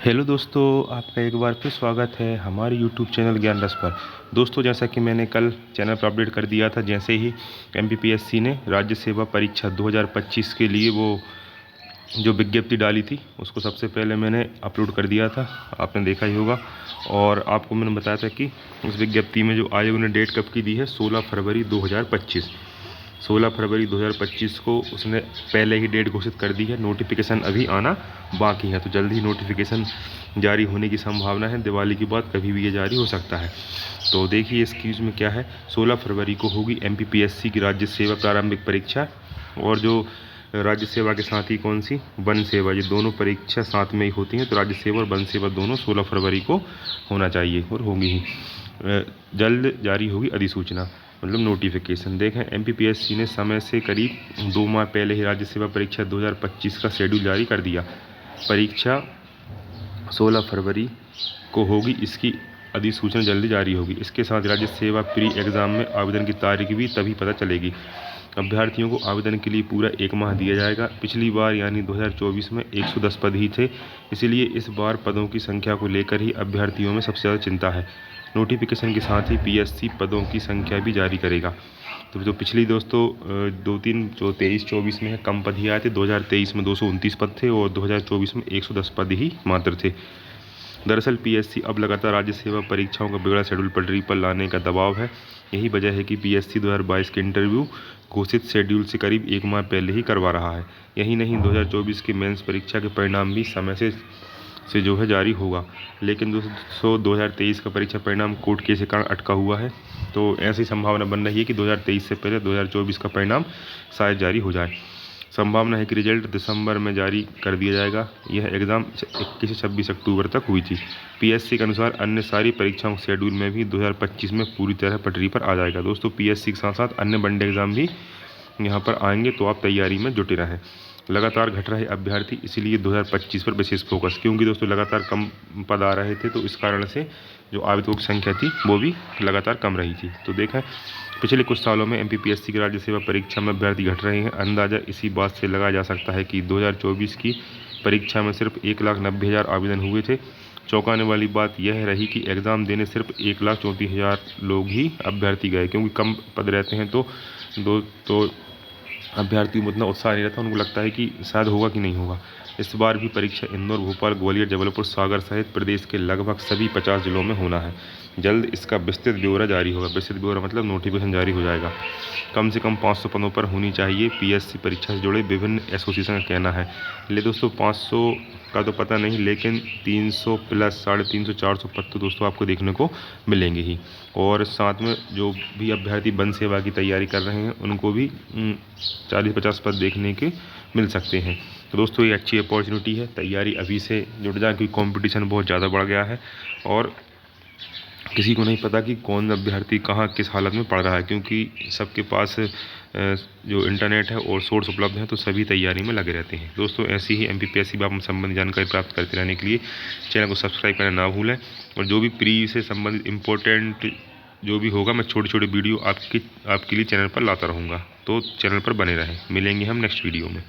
Hello दोस्तों, आपका एक बार फिर स्वागत है हमारे यूट्यूब चैनल ज्ञान रस पर। दोस्तों, जैसा कि मैंने कल चैनल पर अपडेट कर दिया था, जैसे ही एमपीपीएससी ने राज्य सेवा परीक्षा 2025 के लिए वो जो विज्ञप्ति डाली थी उसको सबसे पहले मैंने अपलोड कर दिया था, आपने देखा ही होगा। और आपको मैंने बताया था कि उस विज्ञप्ति में जो आयोग ने डेट कब की दी है, 16 फरवरी 2025। 16 फरवरी 2025 को उसने पहले ही डेट घोषित कर दी है। नोटिफिकेशन अभी आना बाकी है, तो जल्द ही नोटिफिकेशन जारी होने की संभावना है। दिवाली के बाद कभी भी ये जारी हो सकता है। तो देखिए इस क्यूज में क्या है। 16 फरवरी को होगी एमपीपीएससी की राज्य सेवा प्रारंभिक परीक्षा, और जो राज्य सेवा के साथ ही कौन सी वन सेवा, ये दोनों परीक्षा साथ में ही होती हैं। तो राज्य सेवा और वन सेवा दोनों 16 फरवरी को होना चाहिए और होंगी ही। जल्द जारी होगी अधिसूचना, मतलब नोटिफिकेशन। देखें, एमपीपीएससी ने समय से करीब 2 माह पहले ही राज्य सेवा परीक्षा 2025 का शेड्यूल जारी कर दिया। परीक्षा 16 फरवरी को होगी, इसकी अधिसूचना जल्दी जारी होगी। इसके साथ राज्य सेवा प्री एग्ज़ाम में आवेदन की तारीख भी तभी पता चलेगी। अभ्यर्थियों को आवेदन के लिए पूरा 1 माह दिया जाएगा। पिछली बार यानी 2024 में 110 पद ही थे, इसलिए इस बार पदों की संख्या को लेकर ही अभ्यर्थियों में सबसे ज़्यादा चिंता है। नोटिफिकेशन के साथ ही पीएससी पदों की संख्या भी जारी करेगा। तो जो पिछली दोस्तों 2-3 जो 23-24 में है, कम पद ही आए थे। 2023 में 229 पद थे और 2024 में 110 पद ही मात्र थे। दरअसल पीएससी अब लगातार राज्य सेवा परीक्षाओं का बिगड़ा शेड्यूल पटरी पर लाने का दबाव है। यही वजह है कि पीएससी 2022 के इंटरव्यू घोषित शेड्यूल से करीब 1 माह पहले ही करवा रहा है। यही नहीं, 2024 की मेंस परीक्षा के परिणाम भी समय से जो है जारी होगा। लेकिन दोस्तों 2023 का परीक्षा परिणाम कोर्ट केस के कारण अटका हुआ है, तो ऐसी संभावना बन रही है कि 2023 से पहले 2024 का परिणाम शायद जारी हो जाए। संभावना है कि रिजल्ट दिसंबर में जारी कर दिया जाएगा। यह एग्ज़ाम 21 से 26 अक्टूबर तक हुई थी। पीएससी के अनुसार अन्य सारी परीक्षाओं के शेड्यूल में भी 2025 में पूरी तरह पटरी पर आ जाएगा। दोस्तों, पीएससी के साथ साथ अन्य वनडे एग्ज़ाम भी यहाँ पर आएंगे, तो आप तैयारी में जुटे रहें। लगातार घट रहे अभ्यर्थी, इसीलिए 2025 पर विशेष फोकस, क्योंकि दोस्तों लगातार कम पद आ रहे थे, तो इस कारण से जो आवेदकों की संख्या थी वो भी लगातार कम रही थी। तो देखें, पिछले कुछ सालों में एमपीपीएससी की राज्य सेवा परीक्षा में अभ्यर्थी घट रहे हैं। अंदाज़ा इसी बात से लगाया जा सकता है कि 2024 की परीक्षा में सिर्फ 1,90,000 आवेदन हुए थे। चौंकाने वाली बात यह रही कि एग्ज़ाम देने सिर्फ 1,34,000 लोग ही अभ्यर्थी गए, क्योंकि कम पद रहते हैं तो अभ्यर्थियों में उतना उत्साह नहीं रहता। उनको लगता है कि शायद होगा कि नहीं होगा। इस बार भी परीक्षा इंदौर, भोपाल, ग्वालियर, जबलपुर, सागर सहित प्रदेश के लगभग सभी 50 जिलों में होना है। जल्द इसका विस्तृत ब्यौरा जारी होगा। विस्तृत ब्यौरा मतलब नोटिफिकेशन जारी हो जाएगा। कम से कम 500 पदों पर होनी चाहिए, पीएससी परीक्षा से जुड़े विभिन्न एसोसिएशन का कहना है। ले दोस्तों, 500 का तो पता नहीं, लेकिन 300 प्लस 350, 400 पद तो दोस्तों आपको देखने को मिलेंगे ही। और साथ में जो भी अभ्यर्थी वन सेवा की तैयारी कर रहे हैं उनको भी 40-50 पद देखने के मिल सकते हैं। तो दोस्तों, ये अच्छी अपॉर्चुनिटी है, तैयारी अभी से जुट जाए, क्योंकि कंपटीशन बहुत ज़्यादा बढ़ गया है और किसी को नहीं पता कि कौन अभ्यर्थी कहाँ किस हालत में पढ़ रहा है, क्योंकि सबके पास जो इंटरनेट है और सोर्स उपलब्ध है, तो सभी तैयारी में लगे रहते हैं। दोस्तों, ऐसी ही एमपीपीएससी संबंधित जानकारी प्राप्त करते रहने के लिए चैनल को सब्सक्राइब करना ना भूलें। और जो भी प्री से संबंधित इम्पोर्टेंट जो भी होगा, मैं छोटे छोटे वीडियो आपके लिए चैनल पर लाता रहूँगा, तो चैनल पर बने रहें। मिलेंगे हम नेक्स्ट वीडियो में।